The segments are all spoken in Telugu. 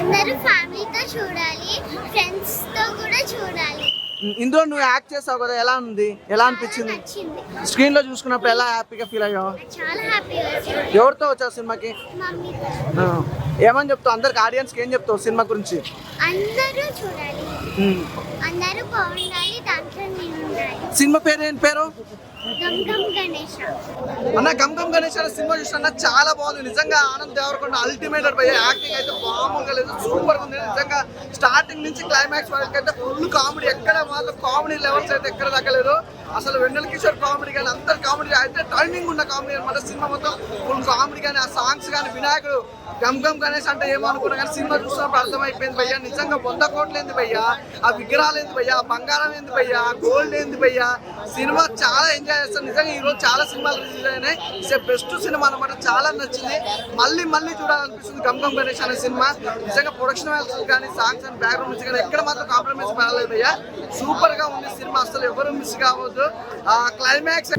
అందరూ ఫ్యామిలీతో చూడాలి, ఫ్రెండ్స్తో కూడా చూడాలి. ఇందులో నువ్వు యాక్ట్ చేసావు కదా, ఎలా ఉంది, ఎలా అనిపించింది? నచ్చింది, స్క్రీన్ లో చూసుకున్నప్పుడు ఎలా హ్యాపీగా ఫీల్ అయ్యావు? చాలా హ్యాపీగా ఉంది. ఎవరితో వచ్చావు సినిమాకి? మమ్మీతో. ఏమని చెప్తావు అందరికి, ఆడియన్స్ కి ఏం చెప్తావు సినిమా గురించి? అందరూ చూడాలి, అందరూ బాగుండాలి, దాంట్లో నేను ఉండాలి. సినిమా పేరు ఏం పేరు? గమ్ గమ్ గణేష. అన్న గమ్ గమ్ గణేష్ అనే సినిమా చూసిన చాలా బాగుంది నిజంగా. ఆనంద్ దేవరకొండ అల్టిమేట్ భయ్య, యాక్టింగ్ అయితే మామూలుగా లేదు, సూపర్ ఉంది నిజంగా. స్టార్టింగ్ నుంచి క్లైమాక్స్ వరకు అయితే ఫుల్ కామెడీ, ఎక్కడ మాత్రం కామెడీ లెవెల్స్ అయితే ఎక్కడ దక్కలేదు. అసలు వెన్నెల కిషోర్ కామెడీ కానీ అందరు కామెడీ అయితే టైమింగ్ ఉన్న కామెడీ అనమాట. సినిమా మొత్తం ఫుల్ కామెడీ కానీ, ఆ సాంగ్స్ కానీ, వినాయకుడు గమ్ గమ్ గణేష్ అంటే ఏమనుకున్నా కానీ సినిమా చూసినప్పుడు అర్థమైపోయింది భయ్య, నిజంగా 100 కోట్లు ఏంది భయ్య, ఆ విగ్రహాలు ఏంది భయ్య, ఆ బంగారం ఏంది భయ్య, ఆ గోల్డ్ ఏంది భయ్య. సినిమా చాలా ఎంజాయ్ చేస్తాను నిజంగా. ఈరోజు చాలా సినిమాలు రిలీజ్ అయినాయి, ఇట్స్ బెస్ట్ సినిమా అనమాట, చాలా నచ్చింది. మళ్ళీ మళ్ళీ చూడాలనిపిస్తుంది గమ్ గమ్ గణేష్ అనే సినిమా. నిజంగా ప్రొడక్షన్ వాల్యూస్ కానీ, సాంగ్స్ అండ్ బ్యాక్గ్రౌండ్ మ్యూజిక్ కానీ ఎక్కడ మాత్రం కాంప్రమైజ్ పడలేదు భయ్య, సూపర్ గా ఉంది సినిమా, అసలు ఎవరు మిస్ కావద్దు. ఆ క్లైమాక్స్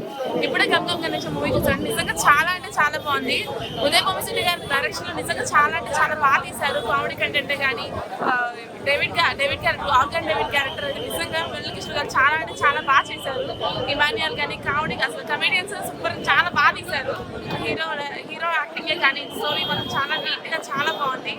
ఇప్పుడే గమ్ గమ్ గణేష్ మూవీ చూసాను, నిజంగా చాలా అంటే చాలా బాగుంది. ఉదయ్ భూమిశెట్టి గారి డైరెక్షన్ లో నిజంగా చాలా అంటే చాలా బాగా తీశారు. కామెడీ కంటెంట్ కానీ, David character, organ David character అయితే నిజంగా వెన్నెల కిషోర్ గారు చాలా అంటే చాలా బాగా చేశారు. ఇమాన్యుయల్ కానీ కామెడీ, అసలు కమెడియన్స్ సూపర్ చాలా బాగా తీశారు. హీరో యాక్టింగే కానీ స్టోరీ మాత్రం చాలా నీట్ గా చాలా బాగుంది.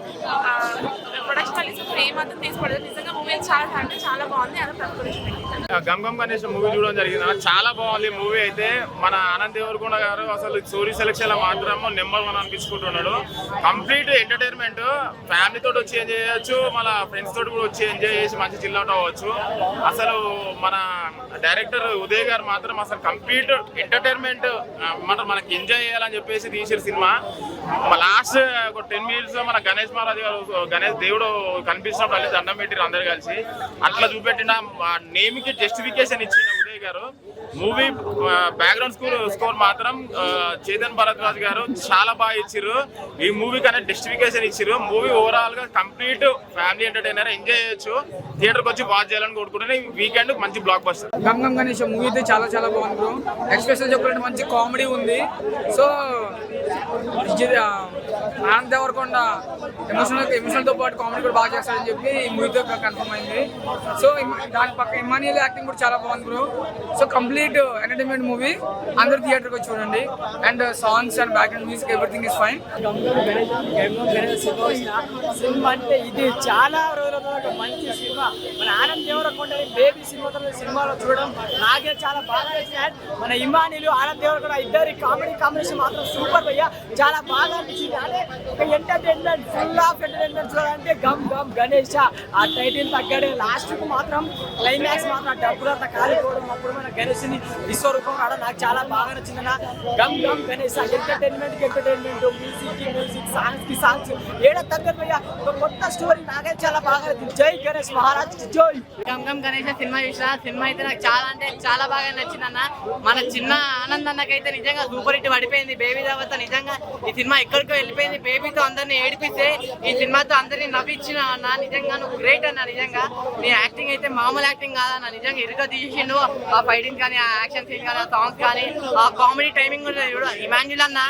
ప్రొడక్షన్ వాల్యూస్ ఏమాత్రం తీసుకోవడం, నిజంగా మూవీ చాలా అంటే చాలా బాగుంది. అదే గమ్ గమ్ గణేష్ మూవీ చూడడం జరిగింది, చాలా బాగుంది మూవీ అయితే. మన ఆనంద్ దేవరకొండ గారు అసలు స్టోరీ సెలెక్షన్ లో మాత్రం నెంబర్ 1 అనిపించుకుంటున్నాడు. కంప్లీట్ ఎంటర్టైన్మెంట్, ఫ్యామిలీ తోటి వచ్చి ఎంజాయ్ చేయొచ్చు, మన ఫ్రెండ్స్ తోటి కూడా వచ్చి ఎంజాయ్ చేసి మంచి చిల్ అవుట్ అవ్వచ్చు. అసలు మన డైరెక్టర్ ఉదయ్ గారు మాత్రం అసలు కంప్లీట్ ఎంటర్టైన్మెంట్ మనకి ఎంజాయ్ చేయాలని చెప్పేసి తీసిన సినిమా. లాస్ట్ ఒక 10 minutes లో మన గణేష్ మహారాజ్ గారు, గణేష్ దేవుడు కనిపించినప్పుడు అల్లి దండం పెట్టిరు అందరు కలిసి, అట్లా చూపెట్టిన నేమ్ కి జస్టిఫికేషన్ ఇచ్చిన ఉదయ్ గారు. మూవీ బ్యాక్గ్రౌండ్ స్కోర్ మాత్రం చేతన్ భరద్వాజ్ గారు చాలా బాగా ఇచ్చిర్రు. ఈ మూవీ కన్నా జస్టిఫికేషన్ ఇచ్చిర్రు. మూవీ ఓవరాల్ గా కంప్లీట్ ఫ్యామిలీ ఎంటర్టైనర్, ఎంజాయ్ చేయొచ్చు. థియేటర్కి వచ్చి వాచ్ చేయాలని కోరుకుంటున్నాను. ఈ వీకెండ్ మంచి blockbuster. Gam Gam Ganesh movie అయితే చాలా చాలా బాగుంది బ్రో. ఎక్స్పెషల్ చెప్పాలంటే మంచి కామెడీ ఉంది. సో ఆనంద్ దేవరకొండ ఎమోషనల్ తో పాటు కామెడీ కూడా బాగా చేస్తాడని చెప్పి ఈ మూవీతో కన్ఫర్మ్ అయింది. సో దాని పక్క ఇమాన్యుయల్ యాక్టింగ్ కూడా చాలా బాగుంది bro. So complete entertainment movie, అందరూ థియేటర్కి వచ్చి చూడండి. And songs and background music everything is fine. Cinema అంటే ఇది చాలా రోజుల మంచి సినిమా. మన ఆనంద్ దేవరకొండ బేబీ సినిమాలో చూడడం నాకే చాలా బాగా నచ్చింది. మన ఇమానిలు ఆనంద్ దేవరకొండ ఇద్దరి కాంబినేషన్ మాత్రం సూపర్ భయ్యా, చాలా బాగా అనిపించింది. అంటే ఒక ఎంటర్టైన్మెంట్, ఫుల్ ఆఫ్ ఎంటర్టైన్మెంట్ చూడాలంటే గమ్ గమ్ గణేష్ ఆ టైటిల్ తగ్గడే. లాస్ట్ కు మాత్రం క్లైమాక్స్ మాత్రం డబ్బులంతా కాలిపోవడం, అప్పుడు మన గణేష్ని విశ్వరూపం రావడం నాకు చాలా బాగా నచ్చిందన్న. Gam Gam Ganesh entertainment, music, songs ఏడ తగ్గదు భయ్యా. ఒక కొత్త స్టోరీ నాకైతే చాలా బాగా నచ్చింది. జై గణేష్ మహారాజ్ జై. గమ్ గమ్ గణేష్ సినిమా చూసిన, సినిమా అయితే నాకు చాలా అంటే చాలా బాగా నచ్చిందన్న. మన చిన్న ఆనంద్ అన్నకైతే నిజంగా సూపర్ హిట్ పడిపోయింది. బేబీ తర్వాత నిజంగా ఈ సినిమా ఎక్కడికో వెళ్ళిపోయింది. బేబీతో అందరినీ ఏడిపిస్తే ఈ సినిమాతో అందరినీ నవ్వించిన అన్న, నిజంగా నువ్వు గ్రేట్ అన్న. నిజంగా నీ యాక్టింగ్ అయితే మామూలు యాక్టింగ్ కాదన్న, నిజంగా ఇరుగా తీసిండు. ఆ ఫైటింగ్ కానీ, ఆ యాక్షన్ సీన్ కానీ, ఆ సాంగ్స్ కానీ, ఆ కామెడీ టైమింగ్ ఇమాన్యుల్ అన్న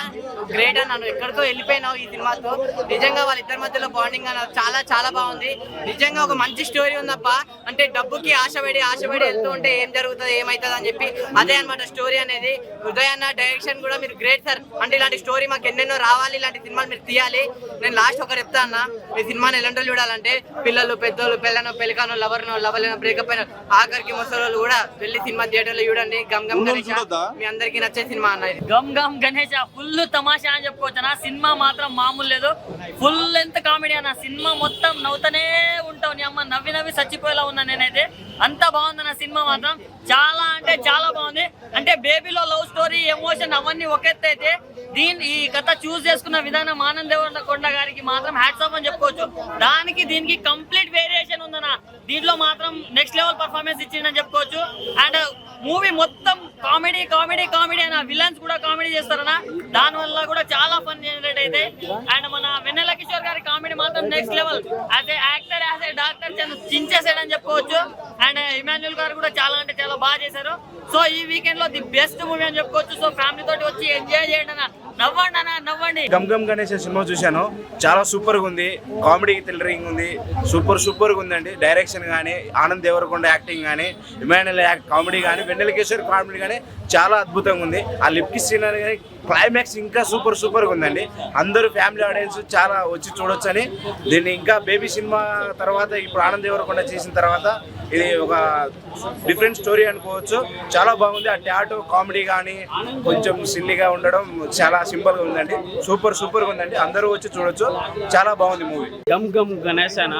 గ్రేట్ అన్న. నువ్వు ఎక్కడికో వెళ్ళిపోయినావు ఈ సినిమాతో. నిజంగా వాళ్ళిద్దరి మధ్యలో బాండింగ్ అన్న చాలా చాలా బాగుంది. నిజంగా ఒక మంచి స్టోరీ ఉందప్ప. అంటే డబ్బుకి ఆశపడి వెళ్తూ ఉంటే ఏం జరుగుతుంది, ఏమవుతుంది అని చెప్పి అదే అనమాట స్టోరీ అనేది. ఉదయ్ అన్న డైరెక్షన్ కూడా మీరు గ్రేట్ సార్. అంటే ఇలాంటి స్టోరీ మాకు ఎన్నెన్నో రావాలి, ఇలాంటి సినిమాలు మీరు తీయాలి. నేను లాస్ట్ ఒకరు చెప్తా అన్న, ఈ సినిమాని ఎలాంటి చూడాలంటే పిల్లలు, పెద్దోళ్ళు, పెళ్ళను, పెళ్ళికాను, లవర్లను, బ్రేకప్ అయిన ఆఖరికి ముసలోళ్ళు కూడా వెళ్ళి సినిమా థియేటర్లో చూడండి. గమ్ గమ్ గణేష్ మీ అందరికి నచ్చే సినిమా అన్న. గమ్ గమ్ గణేష్ ఫుల్ తమాషా అని చెప్పుకోవచ్చు అన్న. సినిమా మాత్రం మామూలు లేదు, ఫుల్ లెంత్ కామెడీ అన్న. సినిమా మొత్తం నవ్వుతూనే ఉంటావు, నీ అమ్మ నవ్వి చచ్చిపోయేలా ఉన్నా నేనైతే. అంత బాగుందన్న సినిమా మాత్రం, చాలా అంటే చాలా బాగుంది. అంటే బేబీలో లవ్ స్టోరీ, ఎమోషన్ అవన్నీ ఒకెత్తైతే ఈ కథ చూస్ చేసుకున్న విధానం ఆనంద్ దేవరకొండ గారికి మాత్రం హ్యాట్స్ ఆఫ్ అని చెప్పుకోవచ్చు. దీనికి కంప్లీట్ వేరియేషన్ ఉందన్న. దీంట్లో మాత్రం నెక్స్ట్ లెవెల్ పర్ఫార్మెన్స్ ఇచ్చిందని చెప్పుకోవచ్చు. అండ్ మూవీ మొత్తం కామెడీ అన్న. విలన్స్ కూడా కామెడీ చేస్తారన్న, దాని వల్ల కూడా చాలా ఫన్ జనరేట్ అయితే. అండ్ మన వెన్నెల కిషోర్ గారి కామెడీ మాత్రం next level. As a actor, as a doctor చించేసాడని చెప్పుకోవచ్చు. అండ్ ఇమాన్యుల్ గారు కూడా చాలా అంటే చాలా బాగా చేశారు. సో ఈ వీకెండ్ లో ది బెస్ట్ మూవీ అని చెప్పుకోవచ్చు. సో ఫ్యామిలీ తోటి వచ్చి ఎంజాయ్ చేయండి అన్న. నవ్వండి అన్న నవ్వండి. గమ్ గమ్ గణేష్ సినిమా చూశాను, చాలా సూపర్గా ఉంది. కామెడీ థ్రిల్లరింగ్ ఉంది, సూపర్గా ఉందండి. డైరెక్షన్ కానీ, ఆనంద్ దేవరకొండ యాక్టింగ్ కానీ, ఇమాన్యుయల్ కామెడీ కానీ, వెన్నెల కిషోర్ కామెడీ కానీ చాలా అద్భుతంగా ఉంది. ఆ లిప్ కిస్ సీన్ కానీ క్లైమాక్స్ ఇంకా సూపర్గా ఉందండి. అందరూ ఫ్యామిలీ ఆడియన్స్ చాలా వచ్చి చూడొచ్చని. దీన్ని ఇంకా బేబీ సినిమా తర్వాత ఇప్పుడు ఆనంద్ దేవరకొండ చేసిన తర్వాత ఇది ఒక డిఫరెంట్ స్టోరీ అనుకోవచ్చు. చాలా బాగుంది. ఆ టాటో కామెడీ కానీ కొంచెం సిల్లీగా ఉండడం చాలా సింపుల్గా ఉందండి. సూపర్గా ఉందండి. అందరూ వచ్చి చూడొచ్చు. చాలా బాగుంది మూవీ. గమ్ గమ్ గణేష్ అన్న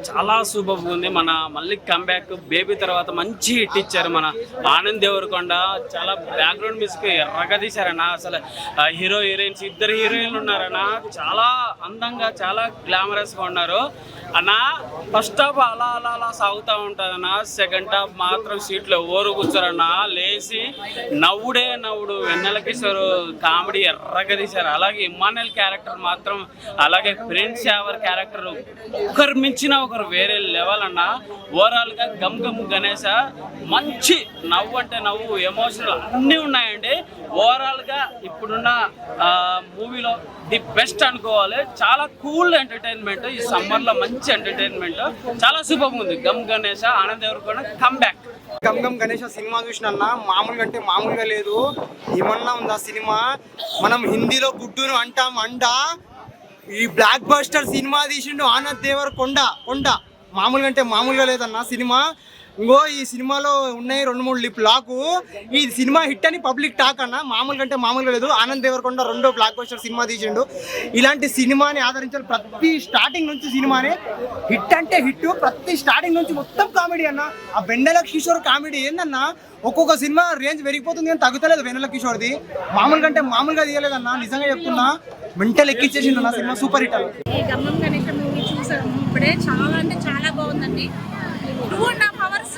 చాలా సూపర్గా ఉంది. మన మళ్ళీ కంబ్యాక్ బేబీ తర్వాత మంచి హిట్ ఇచ్చారు. మన ఆనంద్ దేవరకొండ చాలా బ్యాక్గ్రౌండ్ మ్యూజిక్ ఎర్రగా తీశారన్న. అసలు హీరో హీరోయిన్స్ ఇద్దరు హీరోయిన్లు ఉన్నారన్న. చాలా అందంగా చాలా గ్లామరస్గా ఉన్నారు అన్న. ఫస్ట్ హాఫ్ అలా సాగుతూ ఉంటుంది అన్న. సెకండ్ హాఫ్ మాత్రం సీట్లో ఓరు కూర్చోరన్న. లేచి నవ్వుడు వెన్నెల కిషోర్ కామెడీ ఎర్రగా తీశారు. అలాగే ఇమాన్యుయల్ క్యారెక్టర్ మాత్రం, అలాగే ప్రిన్స్ యావర్ క్యారెక్టర్ ఒకరు మించిన ఒకరు వేరే లెవెల్ అన్న. ఓవరాల్గా గమ్ గమ్ గణేష మంచి నవ్వు అంటే నవ్వు, ఎమోషనల్ అన్నీ ఉన్నాయండి. ఓవరాల్గా ఇప్పుడున్న మూవీలో ది బెస్ట్ అనుకోవాలి. చాలా కూల్ ఎంటర్టైన్మెంట్. ఈ సమ్మర్లో మంచి ఎంటర్టైన్మెంట్. చాలా సూపర్గా ఉంది. గమ్ గణేష ఆనంద్ దేవరకొండ కమ్బ్యాక్. గమ్ గమ్ గణేష్ సినిమా చూసినన్నా మామూలుగా అంటే మామూలుగా లేదు. ఏమన్నా ఉందా సినిమా? మనం హిందీలో గుడ్డును అంటాం అండ. ఈ బ్లాక్ బస్టర్ సినిమా తీసిండు ఆనంద్ దేవరకొండ. మామూలుగా అంటే మామూలుగా లేదన్నా సినిమా. ఇంకో ఈ సినిమాలో ఉన్నాయి 2-3 లిప్ లాకు. ఈ సినిమా హిట్ అని పబ్లిక్ టాక్ అన్న. మామూలుగా అంటే మామూలుగా లేదు. ఆనంద్ దేవరకొండ 2వ బ్లాక్ బస్టర్ సినిమా తీసిండు. ఇలాంటి సినిమాని ఆదరించాలి. ప్రతి స్టార్టింగ్ నుంచి సినిమాని హిట్ అంటే హిట్. ప్రతి స్టార్టింగ్ నుంచి మొత్తం కామెడీ అన్న. ఆ వెన్నెల కిషోర్ కామెడీ ఏందన్నా, ఒక్కొక్క సినిమా రేంజ్ పెరిగిపోతుంది కానీ తగ్గుతలేదు వెన్నెల కిషోర్ది. మామూలుగా అంటే మామూలుగా తీయలేదన్నా. నిజంగా చెప్తున్నా, మెంటల్ ఎక్కిచ్చేసిండు అన్న సినిమా. సూపర్ హిట్ అన్న. ఈ గమ్మం గణేష్ మూవీ చూసాము ఇప్పుడే. చాలా అంటే చాలా బాగుందండి. 2.5 hours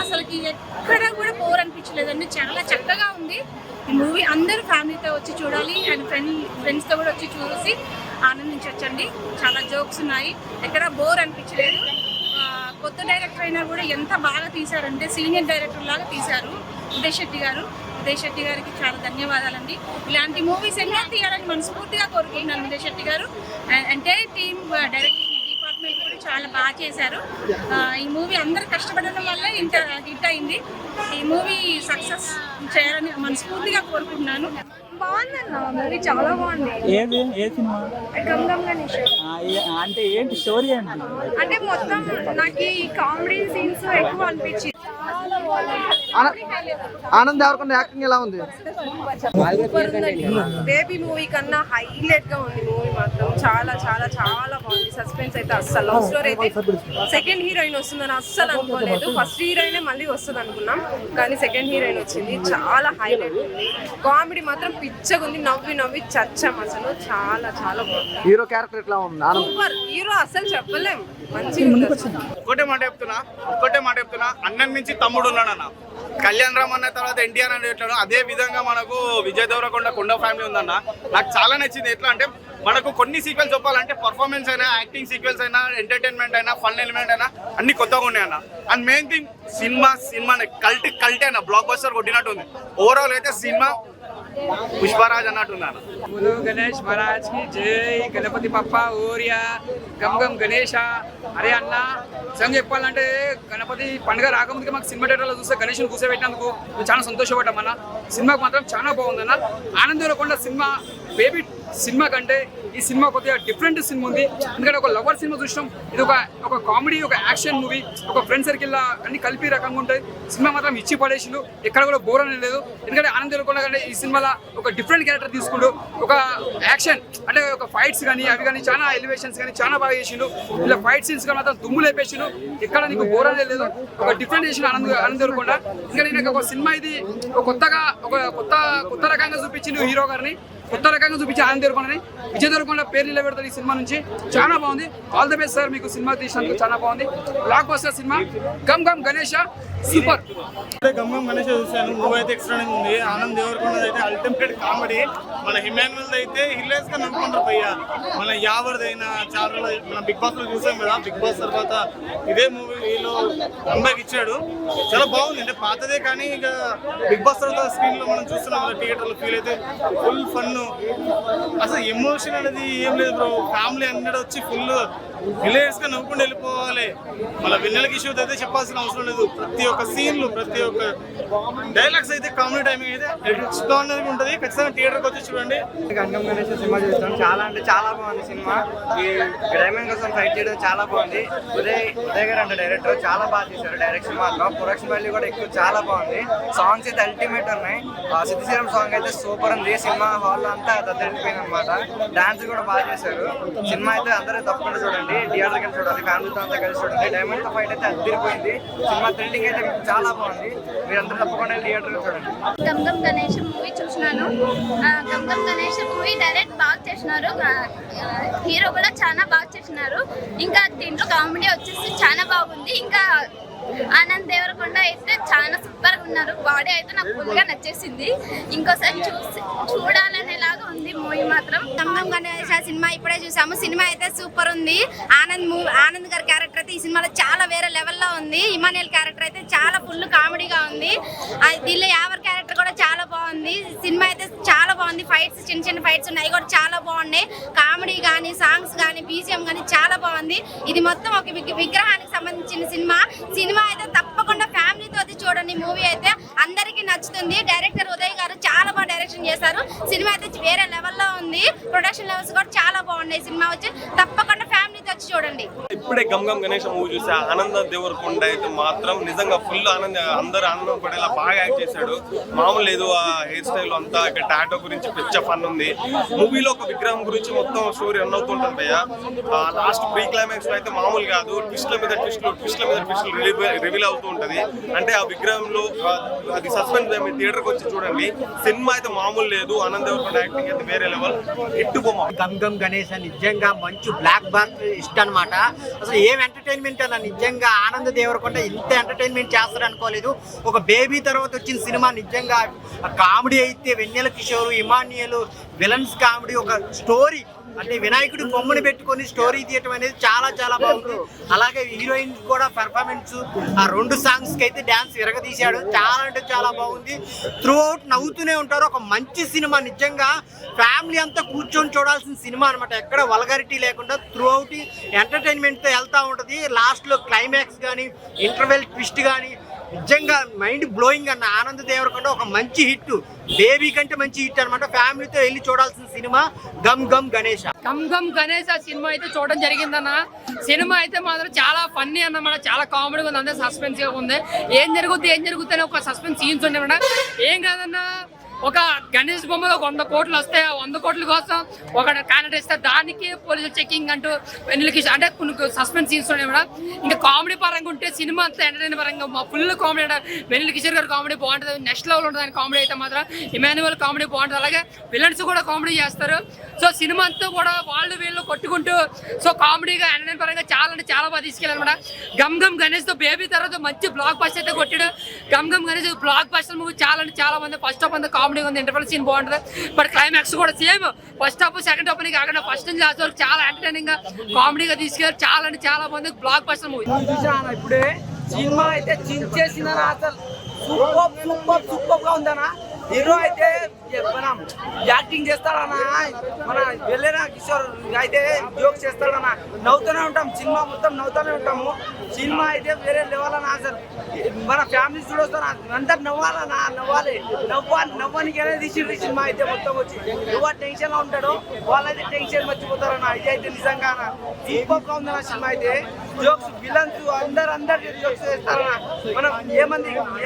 అసలుకి ఎక్కడ కూడా బోర్ అనిపించలేదండి. చాలా చక్కగా ఉంది ఈ మూవీ. అందరూ ఫ్యామిలీతో వచ్చి చూడాలి అండ్ ఫ్రెండ్స్తో కూడా వచ్చి చూసి ఆనందించవచ్చండి. చాలా జోక్స్ ఉన్నాయి, ఎక్కడ బోర్ అనిపించలేదు. కొత్త డైరెక్టర్ అయినా కూడా ఎంత బాగా తీశారంటే సీనియర్ డైరెక్టర్ లాగా తీశారు ఉదయ్ శెట్టి గారికి చాలా ధన్యవాదాలండి. ఇలాంటి మూవీస్ ఎన్నో తీయాలని మనస్ఫూర్తిగా కోరుకుంటున్నాను. ఉదయ్ శెట్టి గారు ఎంటైర్ టీమ్, డైరెక్టింగ్ డిపార్ట్మెంట్ కూడా చాలా బాగా చేశారు. ఈ మూవీ అందరూ కష్టపడడం వల్ల ఇంత హిట్ అయింది. ఈ మూవీ సక్సెస్ చేయాలని మనస్ఫూర్తిగా కోరుకుంటున్నాను. బాగుందన్న మూవీ, చాలా బాగుంది. ఏ సినిమా? గమ్ గమ్ గణేష్. అంటే ఏంటి స్టోరీ ఏంటి? అంటే మొత్తం నాకు ఈ కామెడీ సీన్స్ ఎక్కువ అనిపించింది. ఆనంద్ దేవరకొండ యాక్టింగ్ ఎలా ఉంది? బేబీ మూవీ కన్నా హైలైట్ గా ఉంది మూవీ మాత్రం. చాలా చాలా చాలా బాగుంది. సస్పెన్స్ అయితే అస్సలు, లవ్ స్టోరీ అయితే సెకండ్ హీరోయిన్ వస్తుందని అస్సలు అనుకోలేదు. ఫస్ట్ హీరోయిన్ మళ్ళీ వస్తుంది అనుకున్నాం, కానీ సెకండ్ హీరోయిన్ వచ్చింది. చాలా హైలైట్ ఉంది. కామెడీ మాత్రం పిచ్చగా ఉంది. నవ్వి చచ్చాం అసలు. చాలా చాలా బాగుంది. హీరో క్యారెక్టర్ ఎట్లా ఉంది? సూపర్ హీరో, అస్సలు చెప్పలేం. మంచిగా ఒక్కటే మాట చెప్తున్నా, అన్నన్ నుంచి తమ్ముడు ఉన్నాడన్న. కళ్యాణ్ రామ్ అన్న తర్వాత ఎన్టీఆర్ అని ఎట్లా, అదే విధంగా మనకు విజయ్ దేవరకొండ కొండ ఫ్యామిలీ ఉందన్న. నాకు చాలా నచ్చింది. ఎట్లా అంటే మనకు కొన్ని సీక్వెన్స్ చెప్పాలంటే పర్ఫార్మెన్స్ అయినా, యాక్టింగ్ సీక్వెన్స్ అయినా, ఎంటర్టైన్మెంట్ అయినా, ఫన్ ఎలిమెంట్ అయినా అన్ని కొత్తగా ఉన్నాయన్న. And main thing cinema cult అయినా బ్లాక్ బస్టర్ కొట్టినట్టు ఉంది. ఓవరాల్ అయితే సినిమా పుష్పరాజ్ అన్నట్టున్నాను. గణేష్ మహారాజ్ కి జై. గణపతి పప్ప ఓరియా. గమ్ గమ్ గణేష. అరే అన్న నిజంగా చెప్పాలంటే గణపతి పండుగ రాకముందుకే మాకు సినిమా థియేటర్లో చూస్తే గణేష్ని కూర్చోబెట్టినందుకు మేము చాలా సంతోషపడ్డాం అన్న. సినిమాకు మాత్రం చాలా బాగుందన్న. ఆనంద్ దేవరకొండ సినిమా బేబీ సినిమా కంటే ఈ సినిమా కొద్దిగా డిఫరెంట్ సినిమా ఉంది. ఎందుకంటే ఒక లవర్ సినిమా చూసినాం, ఇది ఒక కామెడీ, ఒక యాక్షన్ మూవీ, ఒక ఫ్రెండ్ సర్కిల్ అన్ని కలిపి రకంగా ఉంటాయి. సినిమా మాత్రం ఇచ్చి పడేసిండు, ఎక్కడ కూడా బోర్ అనేది లేదు. ఎందుకంటే ఆనంద్ దేవరకొండ కంటే ఈ సినిమాలో ఒక డిఫరెంట్ క్యారెక్టర్ తీసుకుంటూ ఒక యాక్షన్ అంటే ఒక ఫైట్స్ కానీ అవి కానీ చాలా ఎలివేషన్స్ కానీ చాలా బాగా చేసిండు. ఇలా ఫైట్ సీన్స్ కానీ మాత్రం దుమ్ము లేపేసిండు, ఎక్కడ నీకు బోర్ అనేది లేదు. ఒక డిఫరెంట్ చేసిండు ఆనంద్ దేవరకొండ. ఎందుకంటే నేను ఒక సినిమా ఇది కొత్త రకంగా చూపించిండు హీరో గారిని. కొత్త రకంగా చూపించి ఆనంద్ దేవరకొండని. విజయ్ దేవరకొండ పేరు నిలబెడతారు ఈ సినిమా నుంచి. చాలా బాగుంది. ఆల్ ది బెస్ట్ సార్, మీకు సినిమా తీసినందుకు చాలా బాగుంది. Blockbuster cinema. Gam Gam Ganesha super. Gam Gam Ganesh చూశాను. మూవీ అయితే ఎక్స్ట్రానింగ్ ఉంది. ఆనంద్ దేవరకొండ అయితే అల్టిమేట్ కామెడీ. మన హిమాన్యుయల్ అయితే హిలేస్ గా నడుపుకుంటారు భయ్య. మన యావర్దైనా చాలా మన బిగ్ బాస్ లో చూసాం కదా. బిగ్ బాస్ తర్వాత ఇదే మూవీలో అమ్మాయికి ఇచ్చాడు. చాలా బాగుంది. అంటే పాతదే కానీ ఇక బిగ్ బాస్ తర్వాత స్క్రీన్ లో మనం చూస్తున్నాం కదా, థియేటర్ లో ఫీల్ అయితే ఫుల్ ఫన్ చూశాను. అసలు ఎమోషన్ అనేది ఏం లేదు బ్రో. ఫ్యామిలీ అందరూ వచ్చి ఫుల్ రిలేట్స్ గా నవ్వుకుంటూ వెళ్ళిపోవాలి. మళ్ళీ వెన్నెల కిషోర్ అయితే చెప్పాల్సిన అవసరం లేదు. ప్రతి ఒక్క సీన్లు, ప్రతి ఒక్క డైలాగ్స్ అయితే కామెడీ టైమింగ్ అయితే ఎక్స్ట్రాడినరీగా ఉంటుంది. ఖచ్చితంగా థియేటర్కి వచ్చి చూడండి. గంగం గణేష్ సినిమా చూస్తాం. చాలా అంటే చాలా బాగుంది సినిమా. ఈ డైమండ్ కోసం ఫైట్ చేయడం చాలా బాగుంది. ఉదయ్ గారు అంటే డైరెక్టర్ చాలా బాగా చేశారు. డైరెక్షన్ మాత్రం ప్రొడక్షన్ వాల్యూ కూడా ఎక్కువ చాలా బాగుంది. సాంగ్స్ అయితే అల్టిమేట్ ఉన్నాయి. సిద్ధిశ్రీరామ్ సాంగ్ అయితే సూపర్ ఉంది. సినిమా హాల్ అంతా దద్దరిపోయింది అనమాట. డాన్స్ కూడా బాగా చేశారు. సినిమా అయితే అందరూ తప్పకుండా చూడండి. థియేటర్ కలిసి చూడాలి, ఫ్యామిలీతో అంతా కలిసి చూడండి. డైమండ్ తో ఫైట్ అయితే అదిరిపోయింది. సినిమా థ్రిల్లింగ్ అయితే చాలా బాగుంది. మీరందరూ తప్పకుండా థియేటర్ చూడండి. గమ్ గణేష్ మూవీ చూసినాను. గమ్ గణేష్ మూవీ డైరెక్ట్ బాగా చేసినారు. హీరో కూడా చాలా బాగా చేసినారు. ఇంకా దీంట్లో కామెడీ వచ్చేసి చాలా బాగుంది. ఇంకా ఆనంద్ దేవరకొండ అయితే చాలా సూపర్ గా ఉన్నారు. బాడీ అయితే నాకు ఫుల్ గా నచ్చేసింది. ఇంకోసారి చూడాలనేలాగా ఉంది మూవీ మాత్రం. గమ్ గణేష్ సినిమా ఇప్పుడే చూసాము. సినిమా అయితే సూపర్ ఉంది. ఆనంద్ గారి క్యారెక్టర్ అయితే ఈ సినిమాలో చాలా వేరే లెవెల్లో ఉంది. ఇమానియల్ క్యారెక్టర్ అయితే చాలా ఫుల్ కామెడీగా ఉంది. దీనిలో యావర్ క్యారెక్టర్ కూడా చాలా బాగుంది. సినిమా అయితే చాలా బాగుంది. ఫైట్స్ చిన్న ఫైట్స్ ఉన్నాయి కూడా చాలా బాగున్నాయి. కామెడీ కానీ, సాంగ్స్ కానీ, బీజిఎం కానీ చాలా బాగుంది. ఇది మొత్తం ఒక విగ్రహానికి సంబంధించిన సినిమా అయితే తప్పకుండా ఫ్యామిలీతో చూడండి. మూవీ అయితే అందరికీ నచ్చుతుంది. డైరెక్టర్ ఉదయ్ గారు చాలా బాగా డైరెక్షన్ చేశారు. సినిమా అయితే వేరే లెవెల్లో ఉంది. ప్రొడక్షన్ లెవెల్స్ కూడా చాలా బాగున్నాయి. సినిమా వచ్చి తప్పకుండా ఫ్యామిలీతో వచ్చి చూడండి. ఇప్పుడే గమ్ గణేష్ మూవీ చూసా. ఆనంద దేవరకొండ అయితే మాత్రం నిజంగా ఫుల్ అందరూ ఆనందం పడేలా బాగా యాక్ట్ చేశాడు. మామూలు లేదు. ఆ హెయిర్ స్టైల్ అంతా ఇక్కడ టాటో గురించి పిచ్చ ఫన్ ఉంది. మూవీలో ఒక విగ్రహం గురించి మొత్తం స్టోరీ రన్ అవుతుంటుంది భయ్య. లాస్ట్ ప్రీ క్లైమాక్స్ అయితే మామూలు కాదు. ట్విస్ట్ల మీద ట్విస్టులు రివీల్ అవుతూ ఉంటది. అంటే ఆ విగ్రహంలో అది సస్పెన్స్ థియేటర్కి వచ్చి చూడండి. సినిమా అయితే మామూలు లేదు. ఆనంద్ దేవరకొండ యాక్టింగ్ అయితే వేరే లెవెల్. ఇట్టుకోమా గమ్ గణేష్ నిజంగా మంచి బ్లాక్ బాస్టర్ ఇష్టం అనమాట. అసలు ఏం ఎంటర్టైన్మెంట్ అన్న. నిజంగా ఆనంద్ దేవరకొండ ఇంత ఎంటర్టైన్మెంట్ చేస్తాడు అనుకోలేదు. ఒక బేబీ తర్వాత వచ్చిన సినిమా నిజంగా కామెడీ అయితే వెన్నెల కిషోర్, ఇమానియల్ విలన్స్ కామెడీ, ఒక స్టోరీ అంటే వినాయకుడి బొమ్మను పెట్టుకొని స్టోరీ తీయటం అనేది చాలా చాలా బాగుంది. అలాగే హీరోయిన్ కూడా పెర్ఫార్మెన్స్, ఆ 2 సాంగ్స్ కి అయితే డాన్స్ విరగదీశాడు. చాలా అంటే చాలా బాగుంది. త్రూ అవుట్ నవ్వుతూనే ఉంటారు. ఒక మంచి సినిమా. నిజంగా ఫ్యామిలీ అంతా కూర్చొని చూడాల్సిన సినిమా అనమాట. ఎక్కడ వల్గారిటీ లేకుండా త్రూ అవుట్ ఎంటర్టైన్మెంట్ తో వెళ్తా ఉంటది. లాస్ట్ లో క్లైమాక్స్ కానీ, ఇంటర్వెల్ ట్విస్ట్ కానీ నిజంగా మైండ్ బ్లోయింగ్ అన్న. ఆనంద్ దేవరకొండ ఒక మంచి హిట్. బేబీ కంటే మంచి హిట్ అనమాట. ఫ్యామిలీతో వెళ్ళి చూడాల్సిన సినిమా గమ్ గణేష్. గమ్ గణేష్ సినిమా అయితే చూడడం జరిగిందన్న. సినిమా అయితే మాత్రం చాలా ఫన్నీ అన్నమాట. చాలా కామెడీగా ఉంది. అందరూ సస్పెన్స్ గా ఉంది. ఏం జరుగుతుంది అని ఒక సస్పెన్స్ సీన్స్ ఉండేమాట. ఏం కాదన్నా, ఒక గణేష్ బొమ్మలో 100 కోట్లు వస్తే 100 కోట్ల కోసం ఒక క్యాండిడేట్ ఇస్తే దానికి పోలీసులు చెకింగ్ అంటూ వెన్నెలకి అంటే కొన్ని సస్పెన్స్ సీన్స్ ఉన్నాయి మేడం. ఇంకా కామెడీ పరంగా ఉంటే సినిమా అంతా ఎంటర్టైన్ పరంగా ఫుల్ కామెడీ. వెన్నెల కిషోర్ గారు కామెడీ బాగుంటుంది. నెక్స్ట్ లెవెల్ ఉంటుంది. కామెడీ అయితే మాత్రం ఇమాన్యువల్ కామెడీ బాగుంటుంది. అలాగే విలన్స్ కూడా కామెడీ చేస్తారు. సో సినిమా అంతా కూడా వీళ్ళు కొట్టుకుంటూ సో కామెడీగా ఎంటర్టైన్ పరంగా చాలా అంటే చాలా బాగా తీసుకెళ్ళారు మేడం. గమ్ గణేష్ తో బేబీ తర్వాత మంచి బ్లాక్ బస్టర్ అయితే కొట్టాడు. Gam Ganesh blockbuster movie చాలా అంటే చాలా మంది ఫస్ట్ హాఫ్ అంతా కామెడీ ఉంది. ఇంటర్వెల్ సీన్ బాగుంటుంది. బట్ క్లైమాక్స్ కూడా same first half second half కాకుండా ఫస్ట్ నుంచి లాస్ట్ వరకు చాలా ఎంటర్టైనింగ్ గా కామెడీగా తీసుకెళ్ళారు. చాలా అంటే చాలా బాగుంది. బ్లాక్ బస్టర్ మూవీ చూసాను ఇప్పుడే. సినిమా అయితే చించేసిందనా. అసలు సూపర్ గా ఉందనా. హీరో అయితే మనం యాక్టింగ్ చేస్తాడన్నా. మన వెళ్ళిన కిషోర్ అయితే జోక్స్ చేస్తాడన్నా. నవ్వుతూనే ఉంటాం. సినిమా మొత్తం నవ్వుతూనే ఉంటాము. సినిమా అయితే వేరే లెవెల్ అన్న. అసలు మన ఫ్యామిలీ చూడొస్తారా అందరు నవ్వాలన్నా. నవ్వానికి అనేది తీసి సినిమా అయితే మొత్తం వచ్చి ఎవరు టెన్షన్ లో ఉంటాడో వాళ్ళైతే టెన్షన్ మర్చిపోతారన్న. ఇది అయితే నిజంగా సూపర్ గా ఉందన్న. సినిమా అయితే జోక్స్ విలన్స్ అందరు జోక్స్ చేస్తారన్న. మనం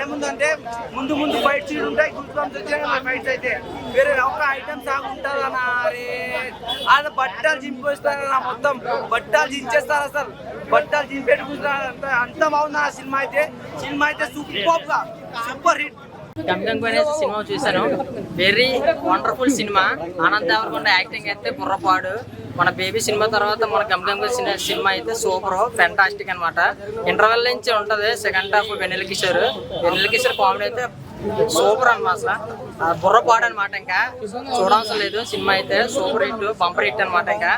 ఏముందంటే ముందు ఫైట్ సీన్ ఉంటాయి. ఫైట్స్ అయితే వేరే ఒక ఐటమ్ సాంగ్ ఉంటుందన్నా. అరే అది బట్టలు చింపేస్తారన్న. మొత్తం బట్టలు చించేస్తారు. అసలు బట్టలు చింపెట్టుకుంటారు. అంత బాగుంది ఆ సినిమా అయితే super hit. Gam Ganesh cinema చూశాను. Very wonderful cinema. Anand Deverakonda acting అయితే బుర్రపాడు. మన బేబీ సినిమా తర్వాత మన గమ్ గణేష్ సినిమా అయితే సూపర్ ఫెంటాస్టిక్ అనమాట. ఇంటర్వెల్ నుంచి ఉంటది. Second half Vennela Kishore comedy అయితే సూపర్ అనమాట. అసలు బుర్రపాడు అనమాట. ఇంకా చూడాల్సిన లేదు. సినిమా అయితే సూపర్ హిట్, బంపర్ హిట్ అనమాట. ఇంకా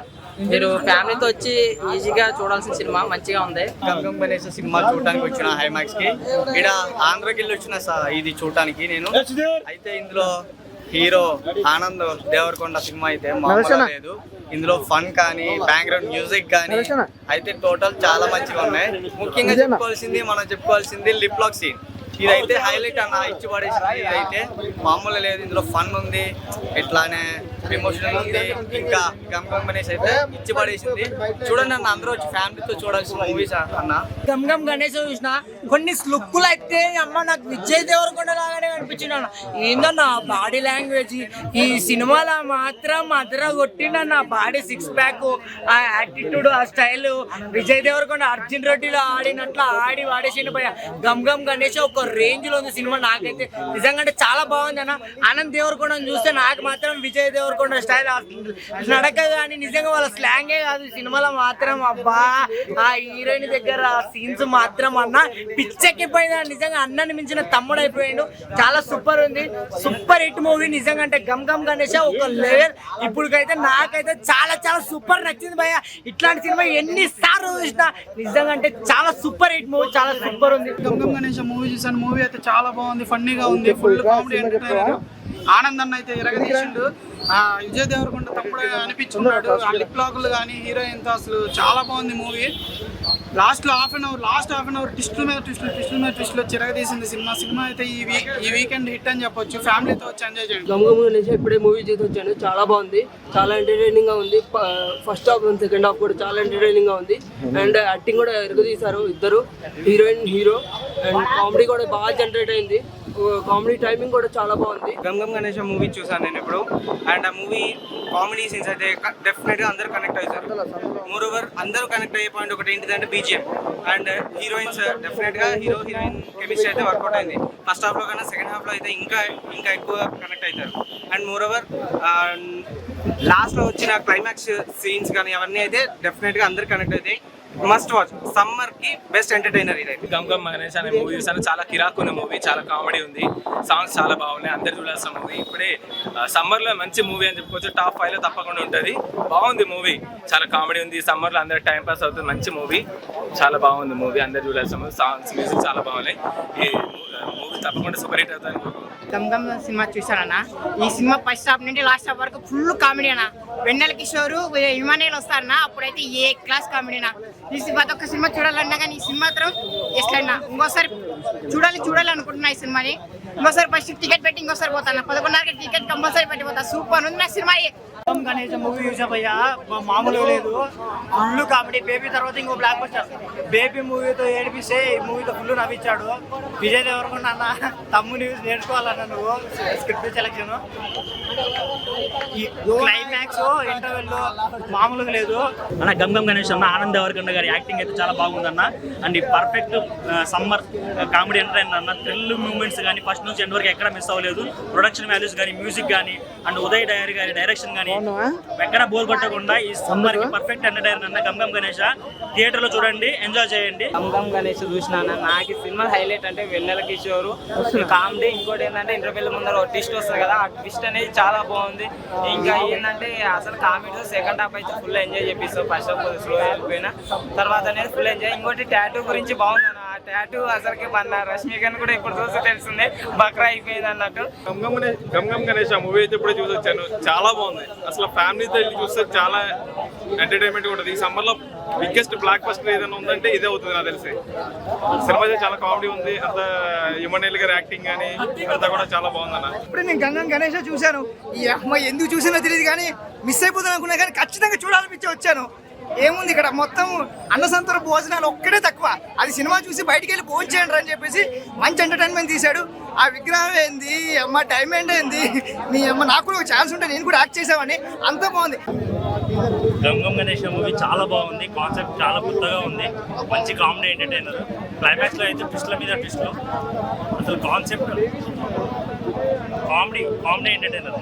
మీరు ఫ్యామిలీతో వచ్చి ఈజీగా చూడాల్సిన సినిమా. మంచిగా ఉంది. గమ్ గణేష్ సినిమా చూడటానికి వచ్చిన హైమాక్స్ కి. ఇక్కడ ఆంధ్రకి వెళ్ళి వచ్చిన ఇది చూడటానికి నేను. అయితే ఇందులో హీరో ఆనంద్ దేవరకొండ సినిమా అయితే మామూలుగా లేదు. ఇందులో ఫన్ కానీ బ్యాక్గ్రౌండ్ మ్యూజిక్ కానీ అయితే టోటల్ చాలా మంచిగా ఉన్నాయి. ముఖ్యంగా చెప్పుకోవాల్సింది లిప్ లాక్ సీన్. ఇదైతే హైలైట్ అన్న, ఇచ్చి పడేసింది. ఇదైతే మామూలు లేదు. ఇందులో ఫన్ ఉంది, ఇట్లానే ఎమోషనల్ ఉంది. ఇంకా గమ్ గమ్ గణేష్ అయితే ఇచ్చి పడేసింది. చూడండి అన్న, అందరూ వచ్చి ఫ్యామిలీతో చూడాల్సిన మూవీస్ అన్న. గమ్ గమ్ గణేష్ చూసిన కొన్ని లుక్కులు అయితే అమ్మ నాకు విజయ్ దేవరకొండ లాగానే అనిపించింది అన్న. ఏందన్న బాడీ లాంగ్వేజ్ ఈ సినిమాలో మాత్రం అదర కొట్టిండన్న. బాడీ సిక్స్ ప్యాక్, ఆ యాటిట్యూడ్, ఆ స్టైల్ విజయ్ దేవరకొండ అర్జున్ రెడ్డిలో ఆడినట్లు ఆడి వాడేసిండు భయ. గమ్ గమ్ గణేష్ ఒక రేంజ్ లో ఉంది సినిమా. నాకైతే నిజంగా అంటే చాలా బాగుంది అన్న. ఆనంద్ దేవరకొండని చూస్తే నాకు మాత్రం విజయ్ దేవరకొండ స్టైల్ నడక కానీ నిజంగా వాళ్ళ స్లాంగే కాదు సినిమాలో మాత్రం. అబ్బా ఆ హీరోయిన్ దగ్గర సీన్స్ మాత్రం అన్న పిచ్చెక్కిపోయింది. నిజంగా అన్నని మించిన తమ్ముడు అయిపోయాడు. చాలా సూపర్ ఉంది, సూపర్ హిట్ మూవీ నిజంగా. అంటే గమ్ గమ్ గణేష్ ఒక లెవెల్. ఇప్పుడుకైతే నాకైతే చాలా చాలా సూపర్ నచ్చింది భయ్య. ఇట్లాంటి సినిమా ఎన్నిసార్లు చూసినా నిజంగా అంటే చాలా సూపర్ హిట్ మూవీ, చాలా సూపర్ ఉంది. గమ్ గమ్ గణేష్ మూవీ చూసాను. మూవీ అయితే చాలా బాగుంది, ఫన్నీగా ఉంది, ఫుల్ కామెడీ ఎంటర్టైనర్. ఆనంద్ అన్న అయితే ఇరగదీసిండు. విజయ్ దేవరకొండ తమ్ముడు అనిపించున్నాడు. ఆ లిప్ లాక్లు కానీ హీరోయిన్ తో అసలు చాలా బాగుంది movie. Last half an hour ట్విస్టుల మీద ట్విస్టులు వచ్చి ఇరగదీసింది సినిమా అయితే ఈ వీకెండ్ హిట్ అని చెప్పొచ్చు. ఫ్యామిలీతో వచ్చి ఎంజాయ్ చేయండి. గమ్ గమ్ గణేష్ ఇప్పుడే మూవీ చూసి వచ్చాను. చాలా బాగుంది, చాలా ఎంటర్టైనింగ్ గా ఉంది. First half and second half కూడా చాలా ఎంటర్టైనింగ్ గా ఉంది. అండ్ యాక్టింగ్ కూడా ఎరగదీశారు ఇద్దరు, హీరోయిన్ హీరో. అండ్ కామెడీ కూడా బాగా జనరేట్ అయింది. కామెడీ టైమింగ్ కూడా చాలా బాగుంది. గమ్ గమ్ గణేష్ మూవీ చూసాను నేను ఇప్పుడు. అండ్ ఆ మూవీ కామెడీ సీన్స్ అయితే డెఫినెట్ గా అందరూ కనెక్ట్ అవుతారు. మోర్ ఓవర్ అందరూ కనెక్ట్ అయ్యే పాయింట్ ఒకటి ఏంటిదంటే బీజిఎం. అండ్ హీరోయిన్స్ డెఫినెట్ గా హీరో హీరోయిన్ కెమిస్ట్రీ అయితే వర్కౌట్ అయింది. ఫస్ట్ హాఫ్ లో కన్నా సెకండ్ హాఫ్ లో అయితే ఇంకా ఎక్కువ కనెక్ట్ అవుతారు. అండ్ మోర్ ఓవర్ లాస్ట్ లో వచ్చిన క్లైమాక్స్ సీన్స్ కానీ అవన్నీ అయితే డెఫినెట్ గా అందరు కనెక్ట్ అవుతాయి. Must watch. సమ్మర్ కి బెస్ట్ ఎంటర్టైనర్ ఇదైతే. గమ్ గమ్ గణేష్ అనే మూవీ చూసాను. చాలా కిరాక్ ఉన్న మూవీ, చాలా కామెడీ ఉంది, సాంగ్స్ చాలా బాగున్నాయి. అందరు చూడాల్సిన మూవీ. ఇప్పుడే సమ్మర్ లో మంచి మూవీ అని చెప్పుకోవచ్చు. టాప్ 5 లో తప్పకుండా ఉంటుంది. బాగుంది మూవీ, చాలా కామెడీ ఉంది. సమ్మర్ లో అందరు టైం పాస్ అవుతుంది. మంచి మూవీ, చాలా బాగుంది మూవీ. అందరు చూడాల్సిన మూవీ. సాంగ్స్ మ్యూజిక్ చాలా బాగున్నాయి. ఈ మూవీ తప్పకుండా సూపర్ హిట్ అవుతుంది. గమ్ గమ్ సినిమా చూసానన్న. ఈ సినిమా ఫస్ట్ హాఫ్ నుండి లాస్ట్ హాఫ్ వరకు ఫుల్ కామెడీ అన్న. వెన్నెల కిషోర్ ఇమానియల్ వస్తారన్న, అప్పుడైతే ఏ క్లాస్ కామెడీ అన్న. ఈ ప్రతి ఒక్క సినిమా చూడాలన్నా కానీ ఈ సినిమా మాత్రం ఎట్లన్నా ఇంకోసారి చూడాలి అనుకుంటున్నా ఈ సినిమాని. ఇంకోసారి ఫస్ట్ టికెట్ పెట్టి ఇంకోసారి పోతాను. 11:30కి టికెట్ కంపల్సరీ పెట్టి పోతా. సూపర్ ఉంది నా సినిమా. గణేష్ మూవీ చూసా భయ్యా, మామూలుగా లేదు. Full comedy. బేబీ తర్వాత ఇంకో బ్లాక్ బస్టర్. బేబీ మూవీతో ఏడిపిస్తే ఈ మూవీతో ఫుల్ నవ్వించాడు విజయ్ దేవరకొండ అన్న. తమ్ముని నేర్చుకోవాలన్న నువ్వు. స్క్రిప్ట్ సెలెక్షన్, ఈ క్లైమాక్స్, ఇంటర్వెల్ మామూలుగా లేదు అన్న. గమ్ గమ్ గణేష్ అన్న, ఆనంద్ దేవరకొండ గారి యాక్టింగ్ అయితే చాలా బాగుందన్న. అండ్ ఈ పర్ఫెక్ట్ సమ్మర్ కామెడీ ఎంటర్టైనర్ అన్న. థ్రిల్ మూమెంట్స్ కానీ ఫస్ట్ నుంచి ఎండ్ వరకు ఎక్కడ మిస్ అవ్వలేదు. ప్రొడక్షన్ వాల్యూస్ కానీ, మ్యూజిక్ కానీ, అండ్ ఉదయ్ డైరీ గారి డైరెక్షన్ కానీ ఎక్కడ బోర్ కొట్టకుండా ఈ సమ్మర్ కి పర్ఫెక్ట్ ఎంటర్టైనర్ అన్న. గమ్ గమ్ గణేష్ థియేటర్ లో చూడండి, ఎంజాయ్ చేయండి. గమ్ గమ్ గణేష్ చూసినా నాకు సినిమా హైలైట్ అంటే వెన్నెల కిషోర్ కామెడీ. ఇంకోటి ఏంటంటే ఇంటర్వ్యూల ముందర ఒక ట్విస్ట్ వస్తుంది కదా, ఆ ట్విస్ట్ అనేది చాలా బాగుంది. ఇంకా ఏంటంటే అసలు కామెడీ సెకండ్ హాఫ్ అయితే ఫుల్ ఎంజాయ్ చేపిస్తాం. ఫస్ట్ హాఫ్ స్లో వెళ్ళిపోయినా తర్వాత అనేది ఫుల్ ఎంజాయ్. ఇంకోటి టాటూ గురించి బాగుందన్న. ఆ టాటూ అసలుకి మన రష్మికన్ కూడా ఇప్పుడు చూసి తెలిసిందే బక్రా అయిపోయింది అన్నట్టు. గమ్ గమ్ గణేష్ మూవీ అయితే ఇప్పుడే చూసి వచ్చాను. చాలా బాగుంది. అసలు ఫ్యామిలీతో వెళ్ళి చూస్తే చాలా ఎంటర్టైన్మెంట్ ఉంటుంది. ఈ సమ్మర్ లో బిగ్గెస్ట్ బ్లాక్ బస్టర్ ఏదైనా ఉందంటే ఇదే అవుతుంది నాకు తెలిసి. సినిమా అయితే చాలా కామెడీ ఉంది. అంత ఇమానియల్ గారి యాక్టింగ్ కానీ అంతా కూడా చాలా బాగుందన్న. ఇప్పుడు నేను గమ్ గమ్ గణేష్ చూశాను. ఈ అమ్మాయి ఎందుకు చూసినా తెలియదు కానీ మిస్ అయిపోతాను అనుకున్నా కానీ ఖచ్చితంగా చూడాలనిపించి వచ్చాను. ఏముంది ఇక్కడ మొత్తం అన్నసంతర భోజనాలు ఒక్కడే తక్కువ. అది సినిమా చూసి బయటికి వెళ్ళి భోజనం చేయండి అని చెప్పేసి మంచి ఎంటర్టైన్మెంట్ తీశాడు. ఆ విగ్రహం ఏంది అమ్మ, టైం ఏంటి, మీ అమ్మ నాకు కూడా ఒక ఛాన్స్ ఉంటే నేను కూడా యాక్ట్ చేసామని అంత బాగుంది. గమ్ గమ్ గణేష్ మూవీ చాలా బాగుంది. కాన్సెప్ట్ చాలా కొత్తగా ఉంది. మంచి కామెడీ ఎంటర్టైనర్. క్లైమాక్స్ లో అయితే ట్విస్ట్ల మీద ట్విస్ట్లు. అసలు కాన్సెప్ట్ కామెడీ ఎంటర్టైనర్.